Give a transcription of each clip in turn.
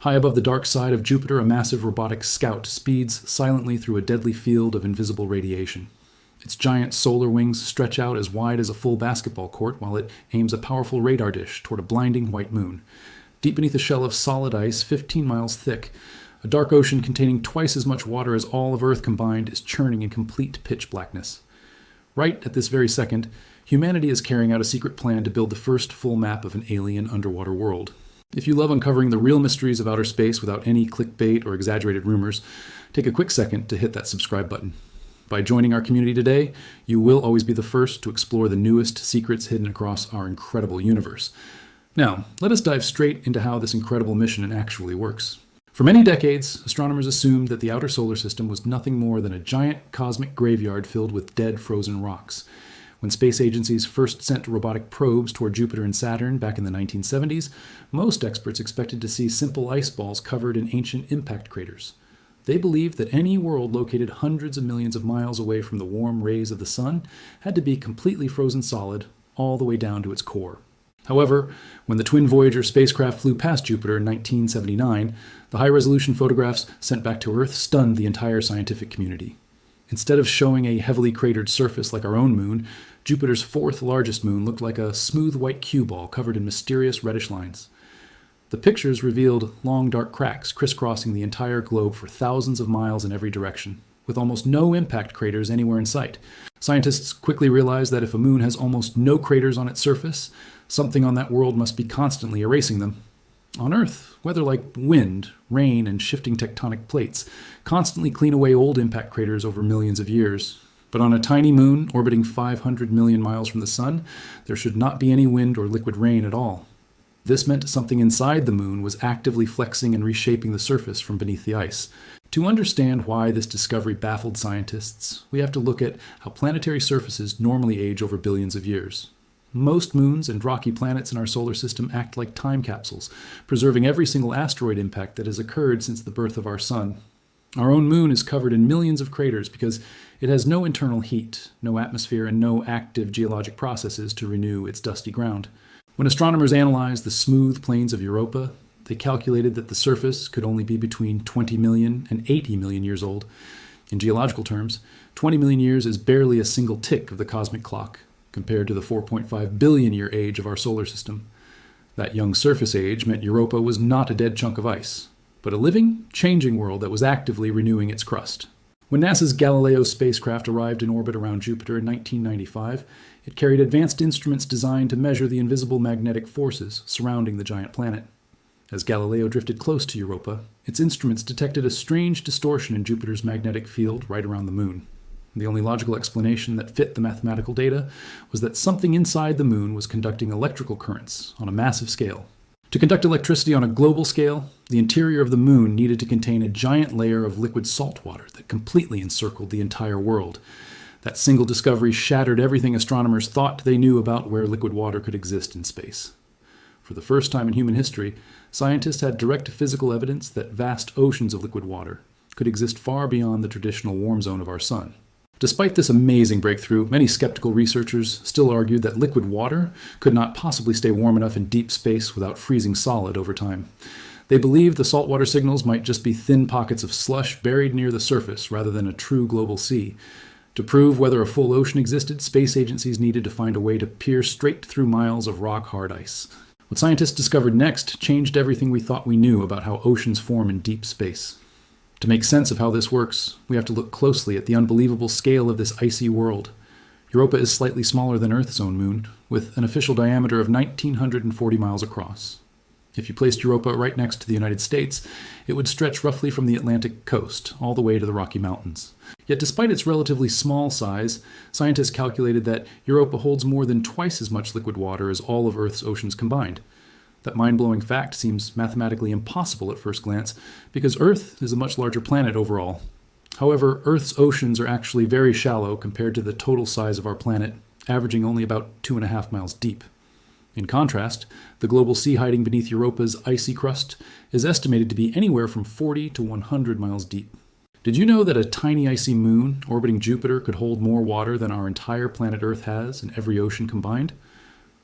High above the dark side of Jupiter, a massive robotic scout speeds silently through a deadly field of invisible radiation. Its giant solar wings stretch out as wide as a full basketball court while it aims a powerful radar dish toward a blinding white moon. Deep beneath a shell of solid ice 15 miles thick, a dark ocean containing twice as much water as all of Earth combined is churning in complete pitch blackness. Right at this very second, humanity is carrying out a secret plan to build the first full map of an alien underwater world. If you love uncovering the real mysteries of outer space without any clickbait or exaggerated rumors, take a quick second to hit that subscribe button. By joining our community today, you will always be the first to explore the newest secrets hidden across our incredible universe. Now, let us dive straight into how this incredible mission actually works. For many decades, astronomers assumed that the outer solar system was nothing more than a giant cosmic graveyard filled with dead frozen rocks. When space agencies first sent robotic probes toward Jupiter and Saturn back in the 1970s, most experts expected to see simple ice balls covered in ancient impact craters. They believed that any world located hundreds of millions of miles away from the warm rays of the sun had to be completely frozen solid all the way down to its core. However, when the twin Voyager spacecraft flew past Jupiter in 1979, the high-resolution photographs sent back to Earth stunned the entire scientific community. Instead of showing a heavily cratered surface like our own moon, Jupiter's fourth largest moon looked like a smooth white cue ball covered in mysterious reddish lines. The pictures revealed long dark cracks crisscrossing the entire globe for thousands of miles in every direction, with almost no impact craters anywhere in sight. Scientists quickly realized that if a moon has almost no craters on its surface, something on that world must be constantly erasing them. On Earth, weather like wind, rain, and shifting tectonic plates constantly clean away old impact craters over millions of years. But on a tiny moon orbiting 500 million miles from the sun, there should not be any wind or liquid rain at all. This meant something inside the moon was actively flexing and reshaping the surface from beneath the ice. To understand why this discovery baffled scientists, we have to look at how planetary surfaces normally age over billions of years. Most moons and rocky planets in our solar system act like time capsules, preserving every single asteroid impact that has occurred since the birth of our sun. Our own moon is covered in millions of craters because it has no internal heat, no atmosphere, and no active geologic processes to renew its dusty ground. When astronomers analyzed the smooth plains of Europa, they calculated that the surface could only be between 20 million and 80 million years old. In geological terms, 20 million years is barely a single tick of the cosmic clock, compared to the 4.5 billion year age of our solar system. That young surface age meant Europa was not a dead chunk of ice, but a living, changing world that was actively renewing its crust. When NASA's Galileo spacecraft arrived in orbit around Jupiter in 1995, it carried advanced instruments designed to measure the invisible magnetic forces surrounding the giant planet. As Galileo drifted close to Europa, its instruments detected a strange distortion in Jupiter's magnetic field right around the moon. The only logical explanation that fit the mathematical data was that something inside the moon was conducting electrical currents on a massive scale. To conduct electricity on a global scale, the interior of the moon needed to contain a giant layer of liquid salt water that completely encircled the entire world. That single discovery shattered everything astronomers thought they knew about where liquid water could exist in space. For the first time in human history, scientists had direct physical evidence that vast oceans of liquid water could exist far beyond the traditional warm zone of our sun. Despite this amazing breakthrough, many skeptical researchers still argued that liquid water could not possibly stay warm enough in deep space without freezing solid over time. They believed the saltwater signals might just be thin pockets of slush buried near the surface rather than a true global sea. To prove whether a full ocean existed, space agencies needed to find a way to peer straight through miles of rock-hard ice. What scientists discovered next changed everything we thought we knew about how oceans form in deep space. To make sense of how this works, we have to look closely at the unbelievable scale of this icy world. Europa is slightly smaller than Earth's own moon, with an official diameter of 1,940 miles across. If you placed Europa right next to the United States, it would stretch roughly from the Atlantic coast all the way to the Rocky Mountains. Yet despite its relatively small size, scientists calculated that Europa holds more than twice as much liquid water as all of Earth's oceans combined. That mind-blowing fact seems mathematically impossible at first glance because Earth is a much larger planet overall. However, Earth's oceans are actually very shallow compared to the total size of our planet, averaging only about 2.5 miles deep. In contrast, the global sea hiding beneath Europa's icy crust is estimated to be anywhere from 40 to 100 miles deep. Did you know that a tiny icy moon orbiting Jupiter could hold more water than our entire planet Earth has in every ocean combined?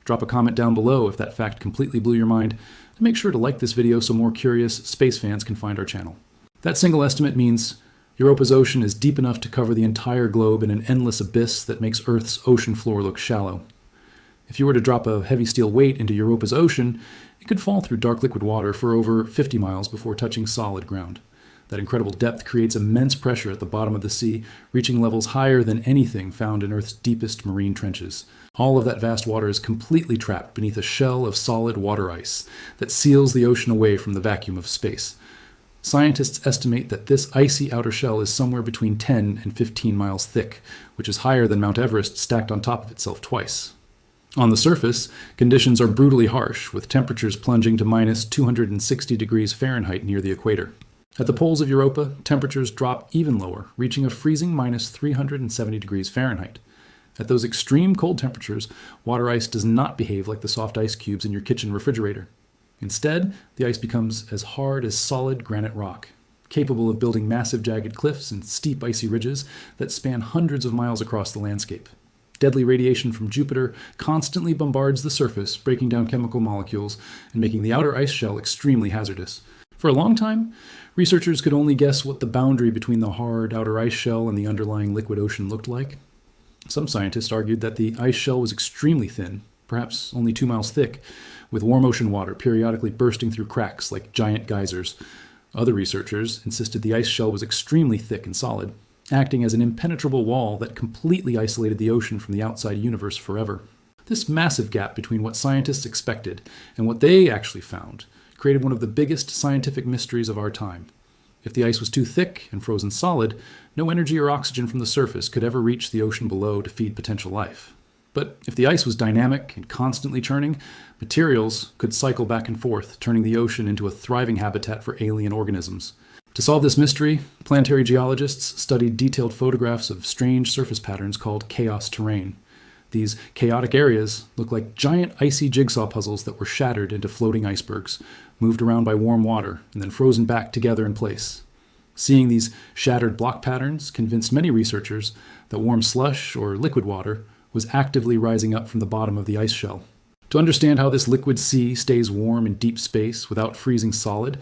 Drop a comment down below if that fact completely blew your mind, and make sure to like this video so more curious space fans can find our channel. That single estimate means Europa's ocean is deep enough to cover the entire globe in an endless abyss that makes Earth's ocean floor look shallow. If you were to drop a heavy steel weight into Europa's ocean, it could fall through dark liquid water for over 50 miles before touching solid ground. That incredible depth creates immense pressure at the bottom of the sea, reaching levels higher than anything found in Earth's deepest marine trenches. All of that vast water is completely trapped beneath a shell of solid water ice that seals the ocean away from the vacuum of space. Scientists estimate that this icy outer shell is somewhere between 10 and 15 miles thick, which is higher than Mount Everest stacked on top of itself twice. On the surface, conditions are brutally harsh, with temperatures plunging to minus 260 degrees Fahrenheit near the equator. At the poles of Europa, temperatures drop even lower, reaching a freezing minus 370 degrees Fahrenheit. At those extreme cold temperatures, water ice does not behave like the soft ice cubes in your kitchen refrigerator. Instead, the ice becomes as hard as solid granite rock, capable of building massive jagged cliffs and steep icy ridges that span hundreds of miles across the landscape. Deadly radiation from Jupiter constantly bombards the surface, breaking down chemical molecules and making the outer ice shell extremely hazardous. For a long time, researchers could only guess what the boundary between the hard outer ice shell and the underlying liquid ocean looked like. Some scientists argued that the ice shell was extremely thin, perhaps only 2 miles thick, with warm ocean water periodically bursting through cracks like giant geysers. Other researchers insisted the ice shell was extremely thick and solid, acting as an impenetrable wall that completely isolated the ocean from the outside universe forever. This massive gap between what scientists expected and what they actually found created one of the biggest scientific mysteries of our time. If the ice was too thick and frozen solid, no energy or oxygen from the surface could ever reach the ocean below to feed potential life. But if the ice was dynamic and constantly churning, materials could cycle back and forth, turning the ocean into a thriving habitat for alien organisms. To solve this mystery, planetary geologists studied detailed photographs of strange surface patterns called chaos terrain. These chaotic areas look like giant icy jigsaw puzzles that were shattered into floating icebergs, moved around by warm water, and then frozen back together in place. Seeing these shattered block patterns convinced many researchers that warm slush, or liquid water, was actively rising up from the bottom of the ice shell. To understand how this liquid sea stays warm in deep space without freezing solid,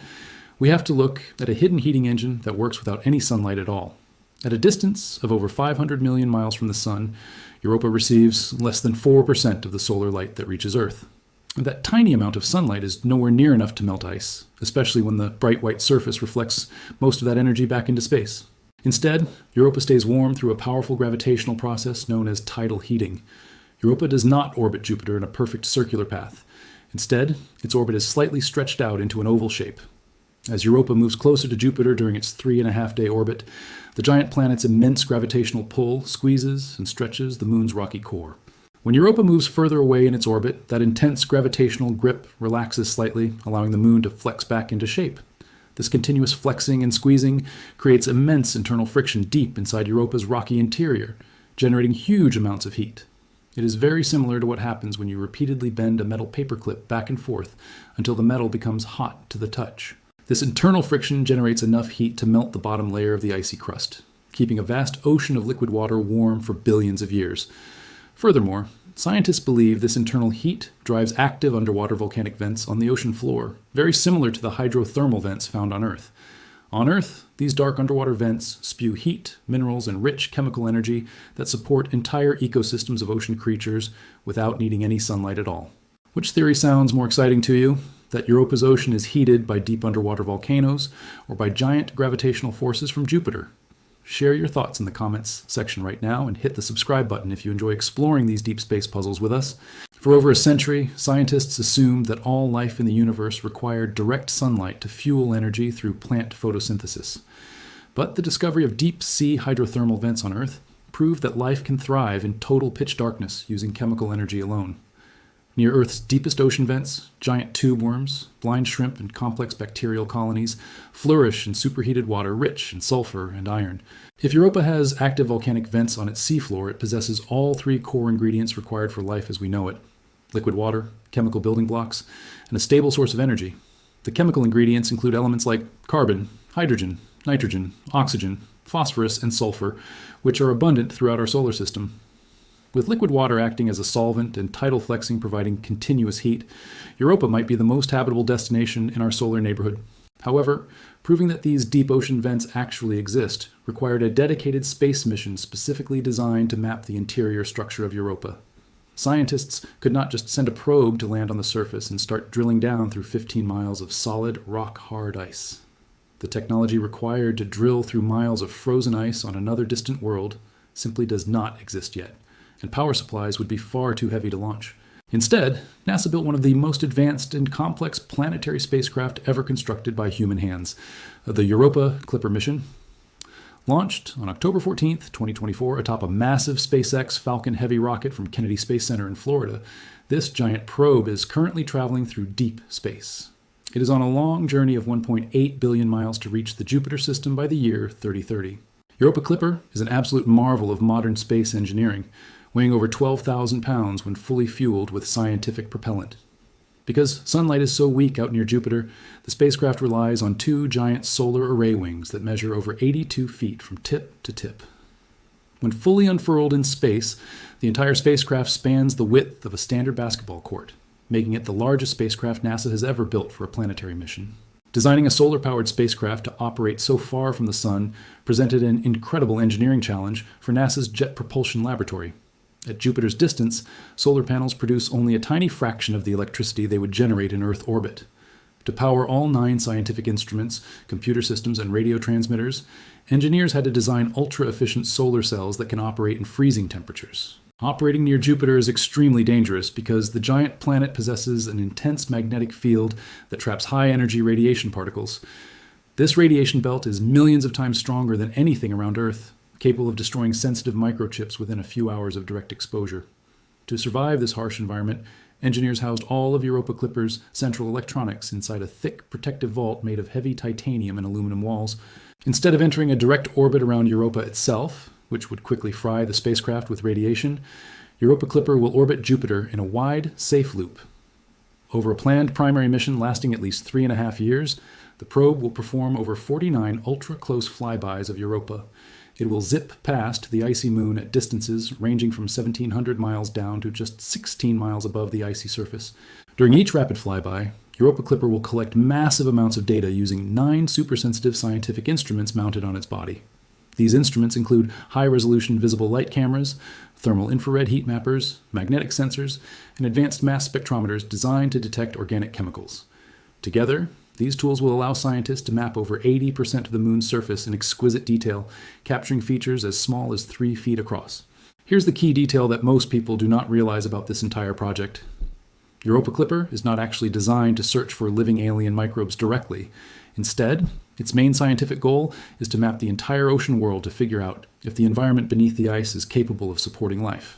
we have to look at a hidden heating engine that works without any sunlight at all. At a distance of over 500 million miles from the sun, Europa receives less than 4% of the solar light that reaches Earth. And that tiny amount of sunlight is nowhere near enough to melt ice, especially when the bright white surface reflects most of that energy back into space. Instead, Europa stays warm through a powerful gravitational process known as tidal heating. Europa does not orbit Jupiter in a perfect circular path. Instead, its orbit is slightly stretched out into an oval shape. As Europa moves closer to Jupiter during its 3.5-day orbit, the giant planet's immense gravitational pull squeezes and stretches the moon's rocky core. When Europa moves further away in its orbit, that intense gravitational grip relaxes slightly, allowing the moon to flex back into shape. This continuous flexing and squeezing creates immense internal friction deep inside Europa's rocky interior, generating huge amounts of heat. It is very similar to what happens when you repeatedly bend a metal paperclip back and forth until the metal becomes hot to the touch. This internal friction generates enough heat to melt the bottom layer of the icy crust, keeping a vast ocean of liquid water warm for billions of years. Furthermore, scientists believe this internal heat drives active underwater volcanic vents on the ocean floor, very similar to the hydrothermal vents found on Earth. On Earth, these dark underwater vents spew heat, minerals, and rich chemical energy that support entire ecosystems of ocean creatures without needing any sunlight at all. Which theory sounds more exciting to you? That Europa's ocean is heated by deep underwater volcanoes or by giant gravitational forces from Jupiter? Share your thoughts in the comments section right now and hit the subscribe button if you enjoy exploring these deep space puzzles with us. For over a century, scientists assumed that all life in the universe required direct sunlight to fuel energy through plant photosynthesis. But the discovery of deep sea hydrothermal vents on Earth proved that life can thrive in total pitch darkness using chemical energy alone. Near Earth's deepest ocean vents, giant tube worms, blind shrimp, and complex bacterial colonies flourish in superheated water rich in sulfur and iron. If Europa has active volcanic vents on its seafloor, it possesses all 3 core ingredients required for life as we know it: liquid water, chemical building blocks, and a stable source of energy. The chemical ingredients include elements like carbon, hydrogen, nitrogen, oxygen, phosphorus, and sulfur, which are abundant throughout our solar system. With liquid water acting as a solvent and tidal flexing providing continuous heat, Europa might be the most habitable destination in our solar neighborhood. However, proving that these deep ocean vents actually exist required a dedicated space mission specifically designed to map the interior structure of Europa. Scientists could not just send a probe to land on the surface and start drilling down through 15 miles of solid, rock-hard ice. The technology required to drill through miles of frozen ice on another distant world simply does not exist yet, and power supplies would be far too heavy to launch. Instead, NASA built one of the most advanced and complex planetary spacecraft ever constructed by human hands, the Europa Clipper mission. Launched on October 14, 2024, atop a massive SpaceX Falcon Heavy rocket from Kennedy Space Center in Florida, this giant probe is currently traveling through deep space. It is on a long journey of 1.8 billion miles to reach the Jupiter system by the year 3030. Europa Clipper is an absolute marvel of modern space engineering, weighing over 12,000 pounds when fully fueled with scientific propellant. Because sunlight is so weak out near Jupiter, the spacecraft relies on two giant solar array wings that measure over 82 feet from tip to tip. When fully unfurled in space, the entire spacecraft spans the width of a standard basketball court, making it the largest spacecraft NASA has ever built for a planetary mission. Designing a solar-powered spacecraft to operate so far from the sun presented an incredible engineering challenge for NASA's Jet Propulsion Laboratory. At Jupiter's distance, solar panels produce only a tiny fraction of the electricity they would generate in Earth orbit. To power all 9 scientific instruments, computer systems, and radio transmitters, engineers had to design ultra-efficient solar cells that can operate in freezing temperatures. Operating near Jupiter is extremely dangerous because the giant planet possesses an intense magnetic field that traps high-energy radiation particles. This radiation belt is millions of times stronger than anything around Earth, capable of destroying sensitive microchips within a few hours of direct exposure. To survive this harsh environment, engineers housed all of Europa Clipper's central electronics inside a thick protective vault made of heavy titanium and aluminum walls. Instead of entering a direct orbit around Europa itself, which would quickly fry the spacecraft with radiation, Europa Clipper will orbit Jupiter in a wide, safe loop. Over a planned primary mission lasting at least 3.5 years, the probe will perform over 49 ultra-close flybys of Europa. It will zip past the icy moon at distances ranging from 1,700 miles down to just 16 miles above the icy surface. During each rapid flyby, Europa Clipper will collect massive amounts of data using 9 supersensitive scientific instruments mounted on its body. These instruments include high-resolution visible light cameras, thermal infrared heat mappers, magnetic sensors, and advanced mass spectrometers designed to detect organic chemicals. Together, these tools will allow scientists to map over 80% of the moon's surface in exquisite detail, capturing features as small as 3 feet across. Here's the key detail that most people do not realize about this entire project. Europa Clipper is not actually designed to search for living alien microbes directly. Instead, its main scientific goal is to map the entire ocean world to figure out if the environment beneath the ice is capable of supporting life.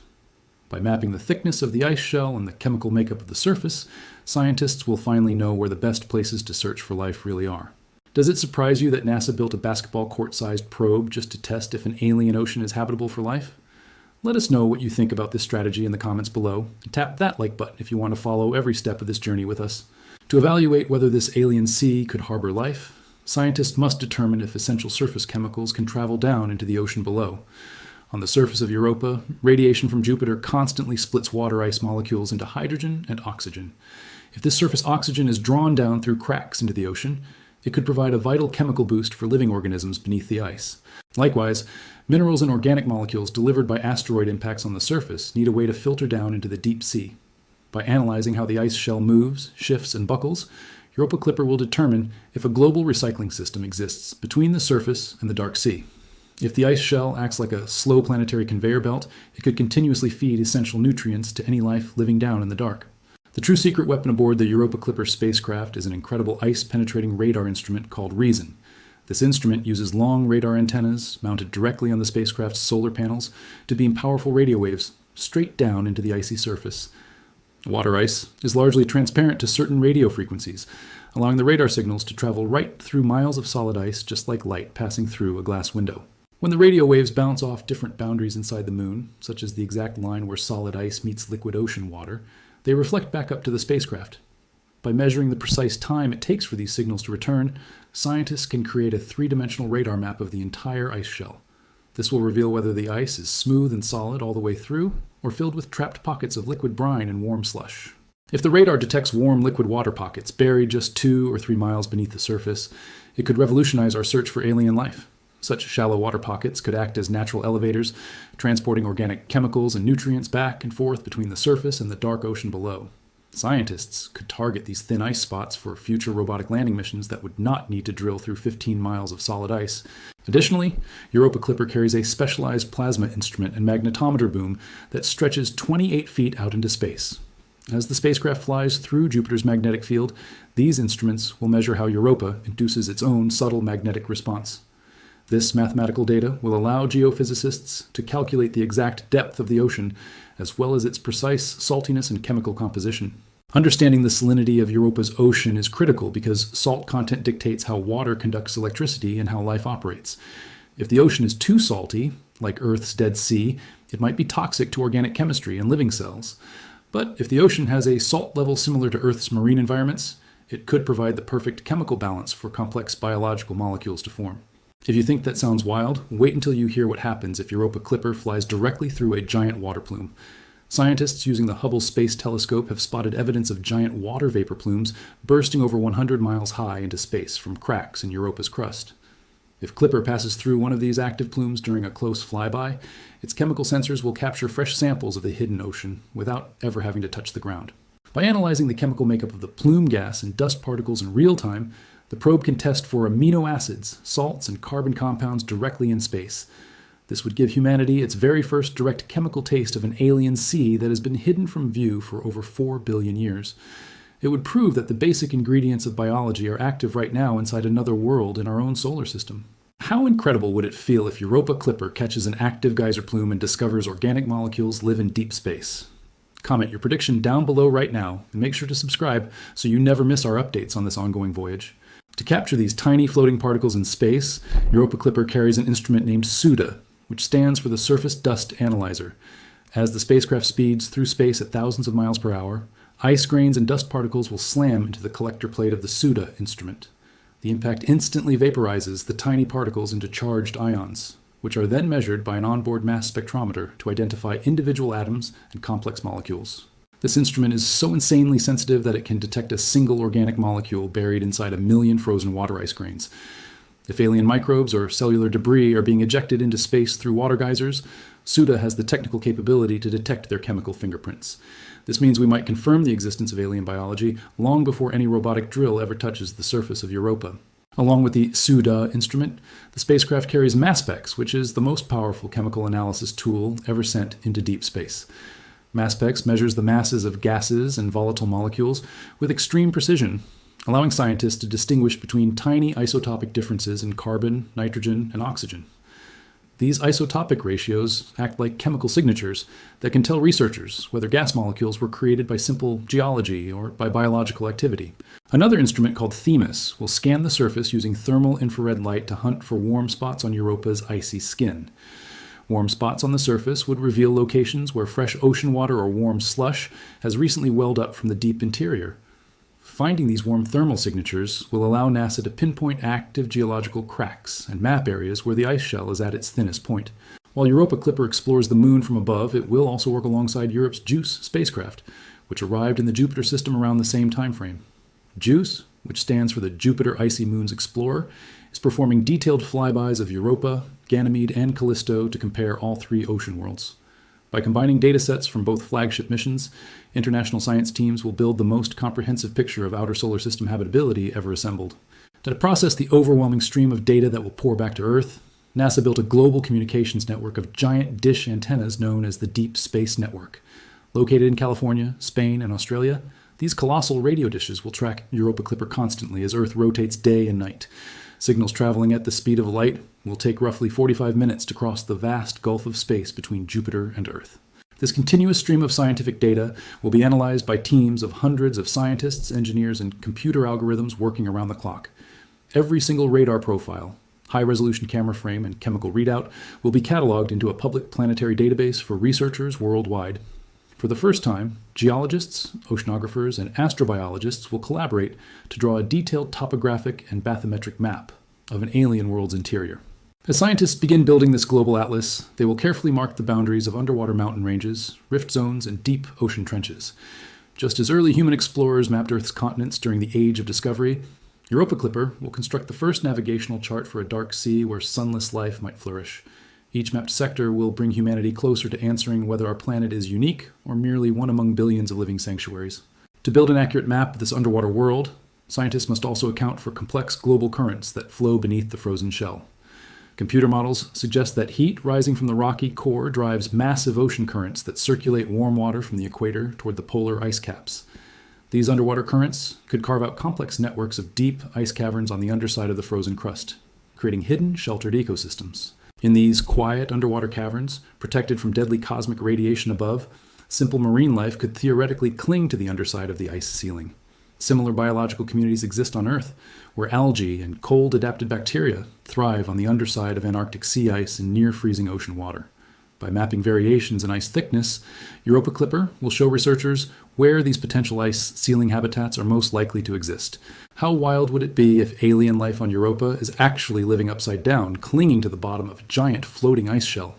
By mapping the thickness of the ice shell and the chemical makeup of the surface, scientists will finally know where the best places to search for life really are. Does it surprise you that NASA built a basketball court-sized probe just to test if an alien ocean is habitable for life? Let us know what you think about this strategy in the comments below, and tap that like button if you want to follow every step of this journey with us. To evaluate whether this alien sea could harbor life, scientists must determine if essential surface chemicals can travel down into the ocean below. On the surface of Europa, radiation from Jupiter constantly splits water ice molecules into hydrogen and oxygen. If this surface oxygen is drawn down through cracks into the ocean, it could provide a vital chemical boost for living organisms beneath the ice. Likewise, minerals and organic molecules delivered by asteroid impacts on the surface need a way to filter down into the deep sea. By analyzing how the ice shell moves, shifts, and buckles, Europa Clipper will determine if a global recycling system exists between the surface and the dark sea. If the ice shell acts like a slow planetary conveyor belt, it could continuously feed essential nutrients to any life living down in the dark. The true secret weapon aboard the Europa Clipper spacecraft is an incredible ice-penetrating radar instrument called REASON. This instrument uses long radar antennas mounted directly on the spacecraft's solar panels to beam powerful radio waves straight down into the icy surface. Water ice is largely transparent to certain radio frequencies, allowing the radar signals to travel right through miles of solid ice just like light passing through a glass window. When the radio waves bounce off different boundaries inside the moon, such as the exact line where solid ice meets liquid ocean water, they reflect back up to the spacecraft. By measuring the precise time it takes for these signals to return, scientists can create a 3-dimensional radar map of the entire ice shell. This will reveal whether the ice is smooth and solid all the way through, or filled with trapped pockets of liquid brine and warm slush. If the radar detects warm liquid water pockets buried just 2 or 3 miles beneath the surface, it could revolutionize our search for alien life. Such shallow water pockets could act as natural elevators, transporting organic chemicals and nutrients back and forth between the surface and the dark ocean below. Scientists could target these thin ice spots for future robotic landing missions that would not need to drill through 15 miles of solid ice. Additionally, Europa Clipper carries a specialized plasma instrument and magnetometer boom that stretches 28 feet out into space. As the spacecraft flies through Jupiter's magnetic field, these instruments will measure how Europa induces its own subtle magnetic response. This mathematical data will allow geophysicists to calculate the exact depth of the ocean, as well as its precise saltiness and chemical composition. Understanding the salinity of Europa's ocean is critical because salt content dictates how water conducts electricity and how life operates. If the ocean is too salty, like Earth's Dead Sea, it might be toxic to organic chemistry and living cells. But if the ocean has a salt level similar to Earth's marine environments, it could provide the perfect chemical balance for complex biological molecules to form. If you think that sounds wild, wait until you hear what happens if Europa Clipper flies directly through a giant water plume. Scientists using the Hubble Space Telescope have spotted evidence of giant water vapor plumes bursting over 100 miles high into space from cracks in Europa's crust. If Clipper passes through one of these active plumes during a close flyby, its chemical sensors will capture fresh samples of the hidden ocean without ever having to touch the ground. By analyzing the chemical makeup of the plume gas and dust particles in real time, the probe can test for amino acids, salts, and carbon compounds directly in space. This would give humanity its very first direct chemical taste of an alien sea that has been hidden from view for over 4 billion years. It would prove that the basic ingredients of biology are active right now inside another world in our own solar system. How incredible would it feel if Europa Clipper catches an active geyser plume and discovers organic molecules live in deep space? Comment your prediction down below right now, and make sure to subscribe so you never miss our updates on this ongoing voyage. To capture these tiny floating particles in space, Europa Clipper carries an instrument named SUDA, which stands for the Surface Dust Analyzer. As the spacecraft speeds through space at thousands of miles per hour, ice grains and dust particles will slam into the collector plate of the SUDA instrument. The impact instantly vaporizes the tiny particles into charged ions, which are then measured by an onboard mass spectrometer to identify individual atoms and complex molecules. This instrument is so insanely sensitive that it can detect a single organic molecule buried inside 1 million frozen water ice grains. If alien microbes or cellular debris are being ejected into space through water geysers, SUDA has the technical capability to detect their chemical fingerprints. This means we might confirm the existence of alien biology long before any robotic drill ever touches the surface of Europa. Along with the SUDA instrument, the spacecraft carries MASPEX, which is the most powerful chemical analysis tool ever sent into deep space. MASPEX measures the masses of gases and volatile molecules with extreme precision, allowing scientists to distinguish between tiny isotopic differences in carbon, nitrogen, and oxygen. These isotopic ratios act like chemical signatures that can tell researchers whether gas molecules were created by simple geology or by biological activity. Another instrument called THEMIS will scan the surface using thermal infrared light to hunt for warm spots on Europa's icy skin. Warm spots on the surface would reveal locations where fresh ocean water or warm slush has recently welled up from the deep interior. Finding these warm thermal signatures will allow NASA to pinpoint active geological cracks and map areas where the ice shell is at its thinnest point. While Europa Clipper explores the moon from above, it will also work alongside Europe's JUICE spacecraft, which arrived in the Jupiter system around the same time frame. JUICE, which stands for the Jupiter Icy Moons Explorer, is performing detailed flybys of Europa, Ganymede, and Callisto to compare all 3 ocean worlds. By combining datasets from both flagship missions, international science teams will build the most comprehensive picture of outer solar system habitability ever assembled. To process the overwhelming stream of data that will pour back to Earth, NASA built a global communications network of giant dish antennas known as the Deep Space Network. Located in California, Spain, and Australia, these colossal radio dishes will track Europa Clipper constantly as Earth rotates day and night. Signals traveling at the speed of light will take roughly 45 minutes to cross the vast gulf of space between Jupiter and Earth. This continuous stream of scientific data will be analyzed by teams of hundreds of scientists, engineers, and computer algorithms working around the clock. Every single radar profile, high-resolution camera frame, and chemical readout will be cataloged into a public planetary database for researchers worldwide. For the first time, geologists, oceanographers, and astrobiologists will collaborate to draw a detailed topographic and bathymetric map of an alien world's interior. As scientists begin building this global atlas, they will carefully mark the boundaries of underwater mountain ranges, rift zones, and deep ocean trenches. Just as early human explorers mapped Earth's continents during the Age of Discovery, Europa Clipper will construct the first navigational chart for a dark sea where sunless life might flourish. Each mapped sector will bring humanity closer to answering whether our planet is unique or merely one among billions of living sanctuaries. To build an accurate map of this underwater world, scientists must also account for complex global currents that flow beneath the frozen shell. Computer models suggest that heat rising from the rocky core drives massive ocean currents that circulate warm water from the equator toward the polar ice caps. These underwater currents could carve out complex networks of deep ice caverns on the underside of the frozen crust, creating hidden, sheltered ecosystems. In these quiet underwater caverns, protected from deadly cosmic radiation above, simple marine life could theoretically cling to the underside of the ice ceiling. Similar biological communities exist on Earth, where algae and cold-adapted bacteria thrive on the underside of Antarctic sea ice and near-freezing ocean water. By mapping variations in ice thickness, Europa Clipper will show researchers where these potential ice ceiling habitats are most likely to exist. How wild would it be if alien life on Europa is actually living upside down, clinging to the bottom of a giant floating ice shell?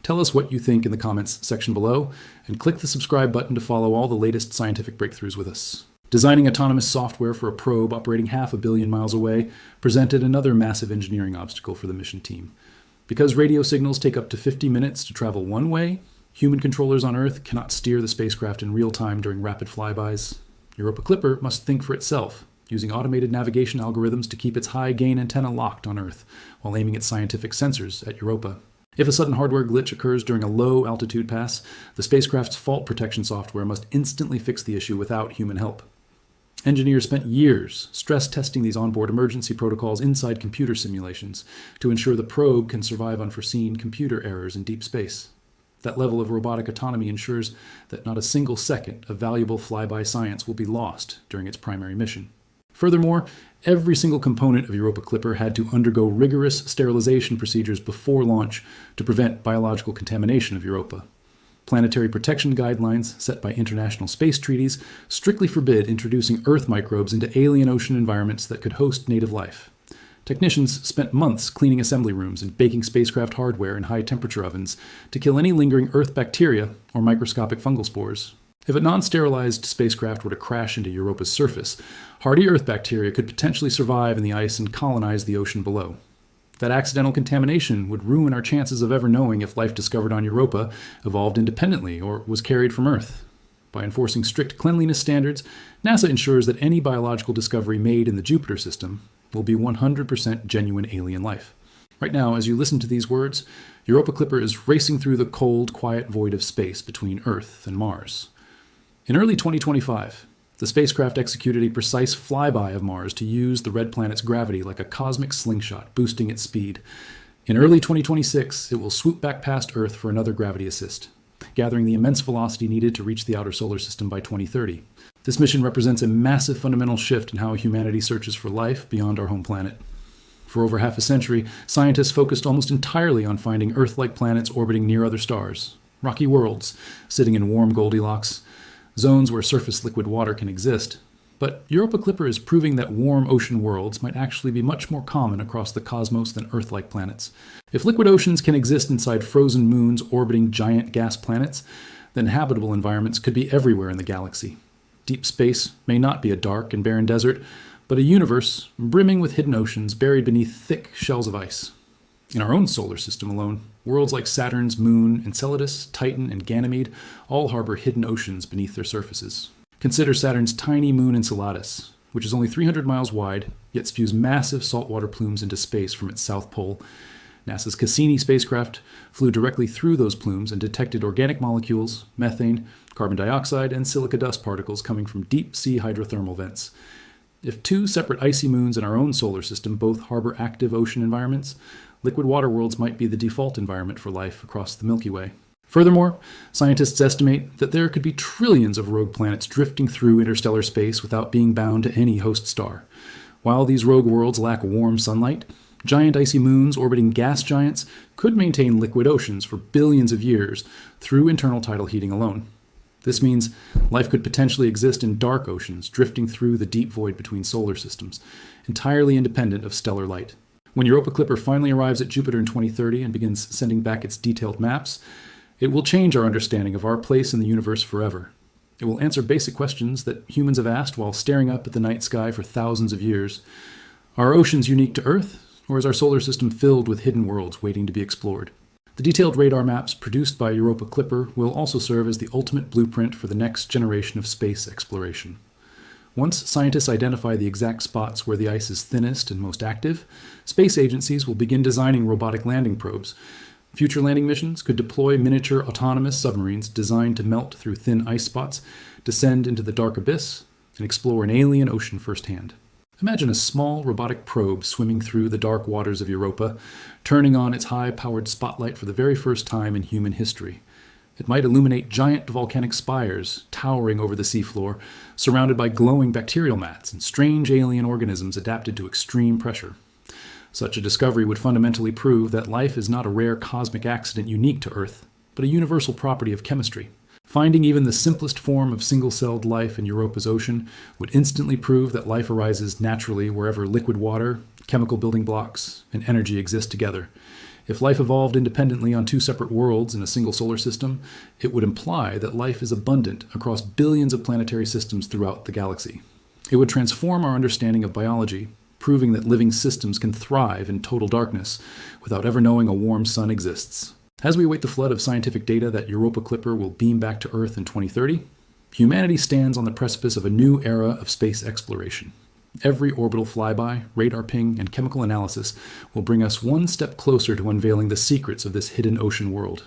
Tell us what you think in the comments section below, and click the subscribe button to follow all the latest scientific breakthroughs with us. Designing autonomous software for a probe operating 500 million miles away presented another massive engineering obstacle for the mission team. Because radio signals take up to 50 minutes to travel one way, human controllers on Earth cannot steer the spacecraft in real time during rapid flybys. Europa Clipper must think for itself, using automated navigation algorithms to keep its high-gain antenna locked on Earth while aiming its scientific sensors at Europa. If a sudden hardware glitch occurs during a low-altitude pass, the spacecraft's fault protection software must instantly fix the issue without human help. Engineers spent years stress testing these onboard emergency protocols inside computer simulations to ensure the probe can survive unforeseen computer errors in deep space. That level of robotic autonomy ensures that not a single second of valuable flyby science will be lost during its primary mission. Furthermore, every single component of Europa Clipper had to undergo rigorous sterilization procedures before launch to prevent biological contamination of Europa. Planetary protection guidelines set by international space treaties strictly forbid introducing Earth microbes into alien ocean environments that could host native life. Technicians spent months cleaning assembly rooms and baking spacecraft hardware in high-temperature ovens to kill any lingering Earth bacteria or microscopic fungal spores. If a non-sterilized spacecraft were to crash into Europa's surface, hardy Earth bacteria could potentially survive in the ice and colonize the ocean below. That accidental contamination would ruin our chances of ever knowing if life discovered on Europa evolved independently or was carried from Earth. By enforcing strict cleanliness standards, NASA ensures that any biological discovery made in the Jupiter system will be 100% genuine alien life. Right now, as you listen to these words, Europa Clipper is racing through the cold, quiet void of space between Earth and Mars. In early 2025, the spacecraft executed a precise flyby of Mars to use the red planet's gravity like a cosmic slingshot, boosting its speed. In early 2026, it will swoop back past Earth for another gravity assist, gathering the immense velocity needed to reach the outer solar system by 2030. This mission represents a massive fundamental shift in how humanity searches for life beyond our home planet. For over half a century, scientists focused almost entirely on finding Earth-like planets orbiting near other stars, rocky worlds sitting in warm Goldilocks, zones where surface liquid water can exist. But Europa Clipper is proving that warm ocean worlds might actually be much more common across the cosmos than Earth-like planets. If liquid oceans can exist inside frozen moons orbiting giant gas planets, then habitable environments could be everywhere in the galaxy. Deep space may not be a dark and barren desert, but a universe brimming with hidden oceans buried beneath thick shells of ice. In our own solar system alone, worlds like Saturn's moon, Enceladus, Titan, and Ganymede all harbor hidden oceans beneath their surfaces. Consider Saturn's tiny moon Enceladus, which is only 300 miles wide, yet spews massive saltwater plumes into space from its south pole. NASA's Cassini spacecraft flew directly through those plumes and detected organic molecules, methane, carbon dioxide, and silica dust particles coming from deep-sea hydrothermal vents. If two separate icy moons in our own solar system both harbor active ocean environments, liquid water worlds might be the default environment for life across the Milky Way. Furthermore, scientists estimate that there could be trillions of rogue planets drifting through interstellar space without being bound to any host star. While these rogue worlds lack warm sunlight, giant icy moons orbiting gas giants could maintain liquid oceans for billions of years through internal tidal heating alone. This means life could potentially exist in dark oceans, drifting through the deep void between solar systems, entirely independent of stellar light. When Europa Clipper finally arrives at Jupiter in 2030 and begins sending back its detailed maps, it will change our understanding of our place in the universe forever. It will answer basic questions that humans have asked while staring up at the night sky for thousands of years. Are oceans unique to Earth, or is our solar system filled with hidden worlds waiting to be explored? The detailed radar maps produced by Europa Clipper will also serve as the ultimate blueprint for the next generation of space exploration. Once scientists identify the exact spots where the ice is thinnest and most active, space agencies will begin designing robotic landing probes. Future landing missions could deploy miniature autonomous submarines designed to melt through thin ice spots, descend into the dark abyss, and explore an alien ocean firsthand. Imagine a small robotic probe swimming through the dark waters of Europa, turning on its high-powered spotlight for the very first time in human history. It might illuminate giant volcanic spires towering over the seafloor, surrounded by glowing bacterial mats and strange alien organisms adapted to extreme pressure. Such a discovery would fundamentally prove that life is not a rare cosmic accident unique to Earth, but a universal property of chemistry. Finding even the simplest form of single-celled life in Europa's ocean would instantly prove that life arises naturally wherever liquid water, chemical building blocks, and energy exist together. If life evolved independently on two separate worlds in a single solar system, it would imply that life is abundant across billions of planetary systems throughout the galaxy. It would transform our understanding of biology, proving that living systems can thrive in total darkness without ever knowing a warm sun exists. As we await the flood of scientific data that Europa Clipper will beam back to Earth in 2030, humanity stands on the precipice of a new era of space exploration. Every orbital flyby, radar ping, and chemical analysis will bring us one step closer to unveiling the secrets of this hidden ocean world.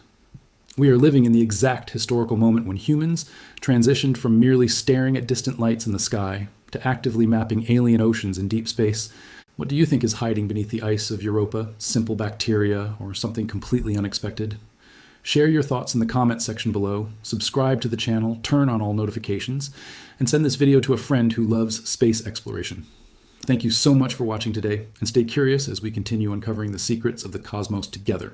We are living in the exact historical moment when humans transitioned from merely staring at distant lights in the sky to actively mapping alien oceans in deep space. What do you think is hiding beneath the ice of Europa? Simple bacteria or something completely unexpected? Share your thoughts in the comments section below, subscribe to the channel, turn on all notifications, and send this video to a friend who loves space exploration. Thank you so much for watching today, and stay curious as we continue uncovering the secrets of the cosmos together.